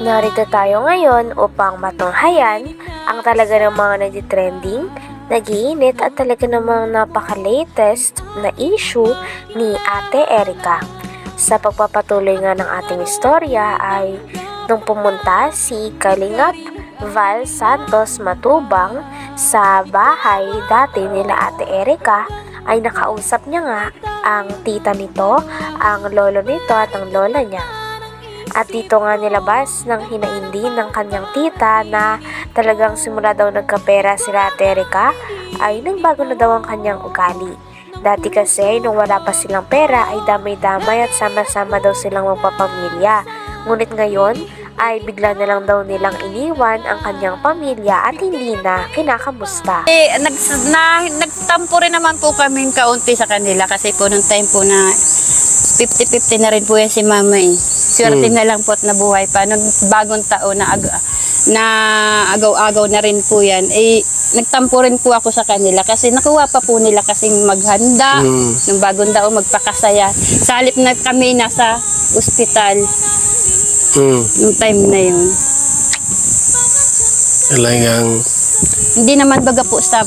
Narito tayo ngayon upang matunghayan ang talaga ng mga nagtitrending, nag-iinit at talaga namang napaka-latest na issue ni Ate Erica. Sa pagpapatuloy nga ng ating istorya ay nung pumunta si Kalingap Val Santos Matubang sa bahay dati nila Ate Erica, ay nakausap niya nga ang tita nito, ang lolo nito at ang lola niya. At dito nga nilabas ng hinaindi ng kanyang tita na talagang simula daw nagkapera sila Ate Erica ay nagbago na daw ang kanyang ugali. Dati kasi nung wala pa silang pera ay damay-damay at sama-sama daw silang magpapamilya. Ngunit ngayon ay bigla na lang daw nilang iniwan ang kanyang pamilya at hindi na kinakamusta. Nagtampo rin naman po kami kaunti sa kanila kasi po nung time po na 50-50 na rin po yan si mama eh. Swerte na lang po at nabuhay pa. Nung bagong taon na agaw-agaw na rin po yan, eh, nagtampo rin po ako sa kanila kasi nakuha pa po nila kasing maghanda, nung bagong taon magpakasaya. Sa halip na kami nasa ospital, nung time na yun. Talagang hindi naman baga po sa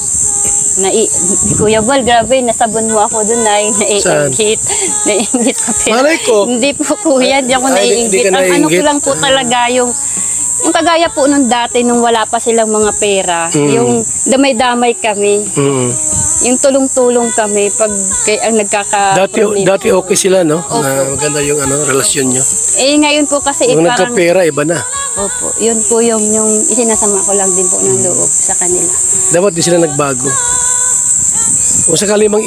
Kuya Val, grabe, nasabon mo ako doon na naiingit. Naiingit ka pero hindi po kuya, di ako naiingit. Ang ano ko lang po talaga yung kagaya po nung dati nung wala pa silang mga pera, yung damay-damay kami. Yung tulong-tulong kami pag ang dati okay sila, no? Na maganda yung relasyon nyo. Eh ngayon po kasi nung nagka-pera, iba na. Opo, yun po yung isinasama ko lang din po ng loob sa kanila. Dapat di sila nagbago. Kung sakali mang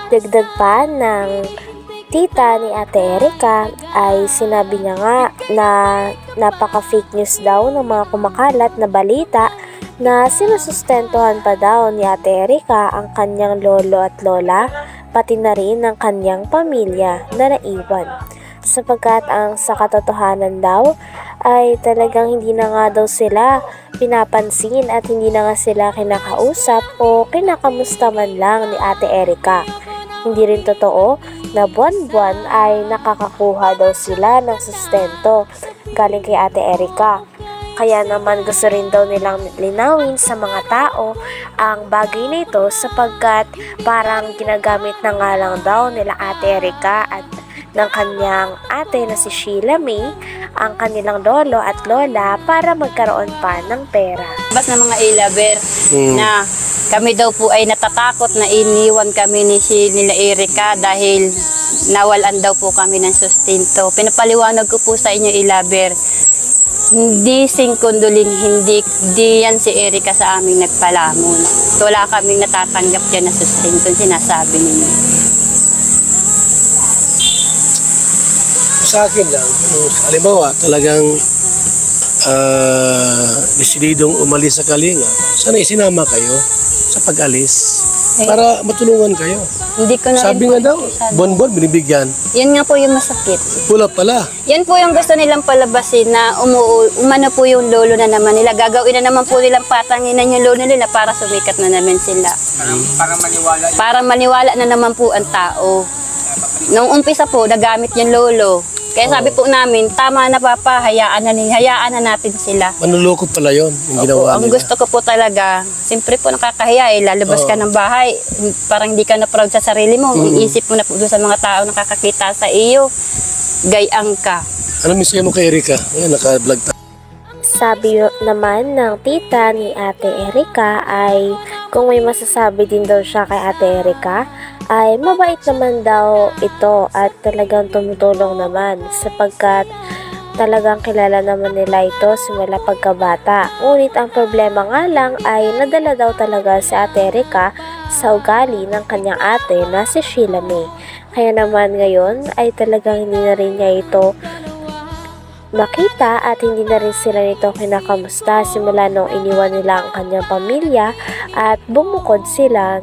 Dagdag pa ng tita ni Ate Erica ay sinabi niya nga na napaka-fake news daw ng mga kumakalat na balita na sinusustentuhan pa daw ni Ate Erica ang kanyang lolo at lola, pati na rin ang kanyang pamilya na naiwan. Sapagkat ang sa katotohanan daw ay talagang hindi na nga daw sila pinapansin at hindi na nga sila kinakausap o kinakamusta man lang ni Ate Erica. Hindi rin totoo na buwan-buwan ay nakakakuha daw sila ng sustento galing kay Ate Erica. Kaya naman gusto rin daw nilang linawin sa mga tao ang bagay na ito sapagkat parang ginagamit na nga lang daw nila Ate Erica at ng kanyang ate na si Sheila May ang kanilang lolo at lola para magkaroon pa ng pera. Bas na mga ilaber na kami daw po ay natatakot na iniwan kami nila Erica dahil nawalan daw po kami ng sustento. Pinapaliwanag ko po sa inyo ilaber, hindi singkunduling, hindi yan si Erica sa aming nagpalamon. Wala kaming natatanggap dyan na sustento, sinasabi ninyo. sa akin lang, halimbawa talagang desididong umalis sa Kalinga, sana isinama kayo sa pag-alis para matulungan kayo. Hindi ko na sabi nga daw, bon-bon binibigyan. Yan nga po yung masakit. Pula pala. Yan po yung gusto nilang palabasin na umano po yung lolo na naman nila. Gagawin na naman po nilang patanginan yung lolo nila para sumikat na naman sila. Para maniwala na naman po ang tao. Nung umpisa po, nagamit yung lolo. Kaya sabi po namin, tama na papa, hayaan na natin sila. Manuloko pala yun, yung ginawa Ang nila. gusto ko po talaga, siyempre po nakakahiya lalabas ka ng bahay, parang hindi ka na proud sa sarili mo, iisip mo na po doon sa mga tao nakakakita sa iyo, gayang ka. Ano mismo mo kay Erica? Ayan, naka-vlog tayo. Sabi naman ng tita ni Ate Erica ay kung may masasabi din daw siya kay Ate Erica ay mabait naman daw ito at talagang tumutulong naman sapagkat talagang kilala naman nila ito simula pagkabata. Ngunit ang problema nga lang ay nadala daw talaga si Ate Erica sa ugali ng kanyang ate na si Sheila May. Kaya naman ngayon ay talagang hindi na rin niya ito makita at hindi na rin sila nito kinakamusta simula nung iniwan nila ang kanyang pamilya at bumukod sila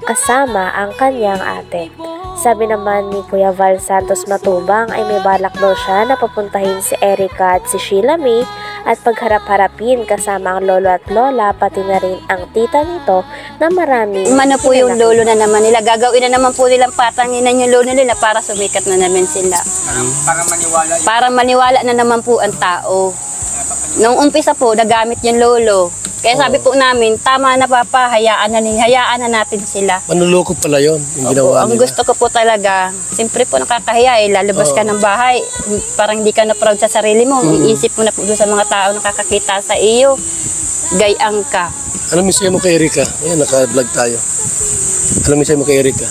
kasama ang kanyang ate. Sabi naman ni Kuya Val Santos Matubang ay may balak daw siya na papuntahin si Erica at si Sheila May at pagharap-harapin kasama ang lolo at lola pati na rin ang tita nito na marami. Mano po yung lolo na naman nila. Gagawin na naman po nilang patanginan yung lolo nila para sumikat na naman sila. Para maniwala na naman po ang tao. Nung umpisa po, nagamit yung lolo. Kaya sabi po namin, tama na papa, hayaan na natin sila. Manluloko pala yon yung ginawa Ang nila. gusto ko po talaga, siyempre po nakakahiya lalabas ka ng bahay, parang hindi ka na proud sa sarili mo, iisip mo na po doon sa mga tao nakakakita sa iyo, gayang ka. Ano mensahe mo kay Erika? Ayan, naka-vlog tayo. Ano mensahe mo kay Erika?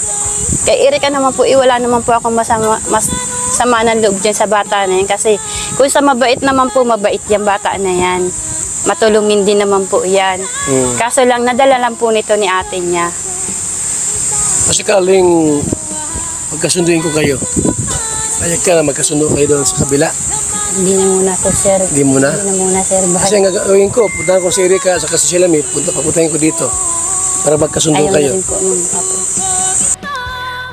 Kay Erika naman po, wala naman po akong sama ng loob dyan sa bata na yan. Kasi kung sa mabait naman po, mabait yung bata na yan. Matulungin din naman po yan. Kaso lang, nadala lang po nito ni ate niya. Kasi kaling magkasunduin ko kayo. Payag ka na magkasundo kayo doon sa kabila. Hindi na muna po, sir. Hindi muna? Hindi na muna, sir. Kasi ang gagawin ko, puntahan ko si Erika sa si Shelamit, papuntahin ko dito para magkasundo Ayaw kayo. na rin po nung apo.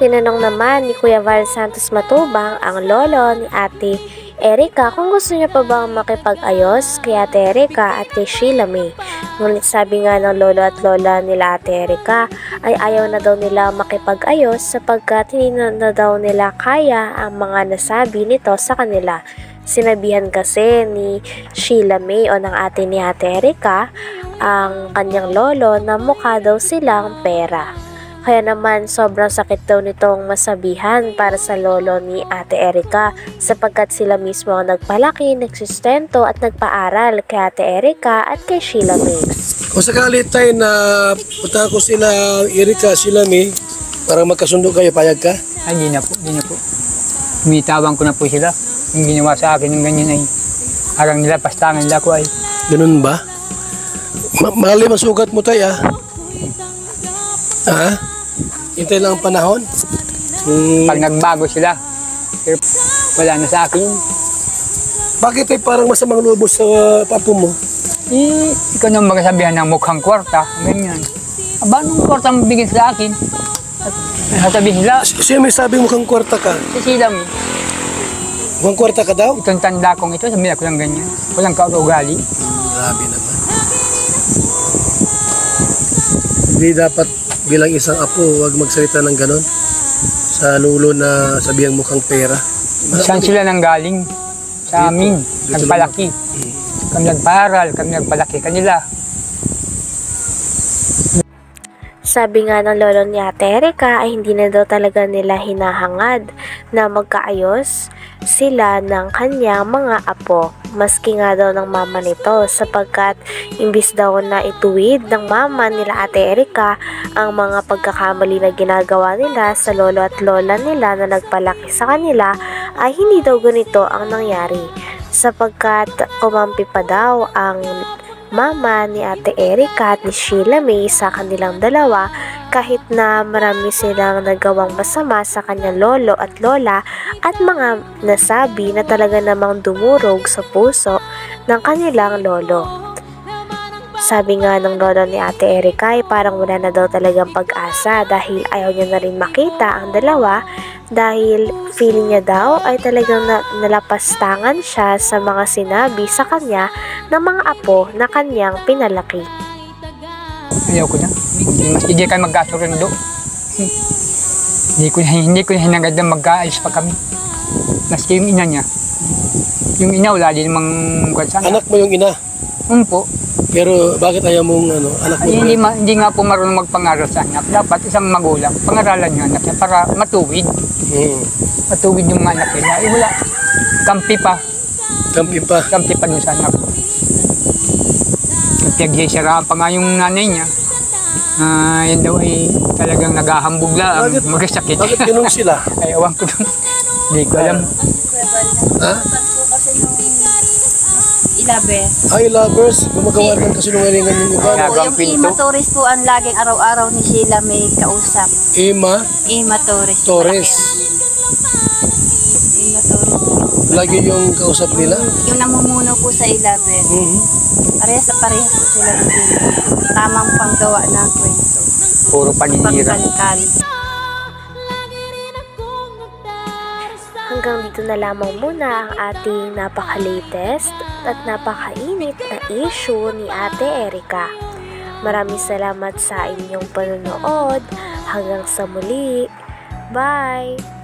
Tinanong naman ni Kuya Val Santos Matubang ang lolo ni Ate Erika kung gusto niya pa bang makipag-ayos kay Ate Erika at kay Sheila May. Ngunit sabi nga ng lolo at lola nila Ate Erika ay ayaw na daw nila makipag-ayos sapagkat hindi na daw nila kaya ang mga nasabi nito sa kanila. Sinabihan kasi ni Sheila May o ng ate ni Ate Erika ang kanyang lolo na mukha daw silang pera. Kaya naman sobrang sakit daw nitong masabihan para sa lolo ni Ate Erika sapagkat sila mismo ang nagpalaki, nagsustento at nagpaaral kay Ate Erika at kay Sheila May. Kung sakali tayo na puntahan ko sila Erika, Sheila May, para magkasundo kayo, payag ka? Ay, hindi na po. Umitawan ko na po sila. Yung ginawa sa akin ng ganyan ay harang nila, pastangan nila ko ay. Ganun ba? Malalim ang sugat mo tayo, ha? Hintay lang ang panahon. Pag nagbago sila, pero wala na sa akin. Bakit ay parang masamang loob sa papo mo? Ikaw nang magsasabihan ng mukhang kwarta, ganyan. Aba, anong kwarta ang bigyan sa akin? At sasabihin sila, Siya may sabing mukhang kwarta ka. si Silam, Mukhang kwarta ka daw? itong tanda kong ito, sabihin ako ng ganyan. Walang kaugali. Grabe naman. Hindi dapat bilang isang apo, huwag magsalita ng ganon. Sa lulo na sabihang mukhang pera. Saan sila nang galing? Sa amin, nagpalaki. Kami nagparal, kami nagpalaki kanila. Sabi nga ng lolo ni Ate Erika ay hindi na daw talaga nila hinahangad na magkaayos sila ng kanyang mga apo. Maski nga daw ng mama nito sapagkat imbis daw na ituwid ng mama nila Ate Erika ang mga pagkakamali na ginagawa nila sa lolo at lola nila na nagpalaki sa kanila ay hindi daw ganito ang nangyari sapagkat kumampi pa daw ang mama ni Ate Erika at ni Sheila May sa kanilang dalawa kahit na marami silang nagawang masama sa kanyang lolo at lola at mga nasabi na talaga namang dumurog sa puso ng kanilang lolo. Sabi nga ng lolo ni Ate Erika ay parang wala na daw talagang pag-asa dahil ayaw niya na rin makita ang dalawa dahil feeling niya daw ay talagang nalapastangan siya sa mga sinabi sa kanya ng mga apo na kanyang pinalaki. Ayaw ko na. Mas hindi kayo magkasurundo. Hindi ko na hinagad na magkaalis pa kami. Maski yung ina niya. Yung ina wala din namang kwansan. Anak mo yung ina. Po. Pero bakit ayaw mong anak mo? Ay, hindi nga po marunong magpangaral sa anak. Dapat isang magulang, pangaralan niya anak niya para matuwid. Matuwid yung anak niya. Ay wala. Kampi pa. Kampi pa dun sa anak. Pinagsisiraan pa nga yung nanay niya. Yan daw ay talagang naghahambog lang. Magkasakit. Bakit ganun sila? Ay, awan ko dun. Hindi ko alam. Ha? Ilabe. Ay, lovers, gumagawa ng kasinungalingan yung iba. Ginagawang Yung pinto. Ima Torres po ang laging araw-araw ni Sheila May kausap. Ima Ima Torres. Torres. Ima Torres. Lagi yung kausap nila. Yung namumuno po sa Ilabe. Parehas po sila ng pinto. Tamang panggawa ng kwento. Puro paninira. Pagkalikali. hanggang dito na lamang muna ang ating napaka-latest at napakainit na issue ni Ate Erica. Maraming salamat sa inyong panonood. Hanggang sa muli. Bye!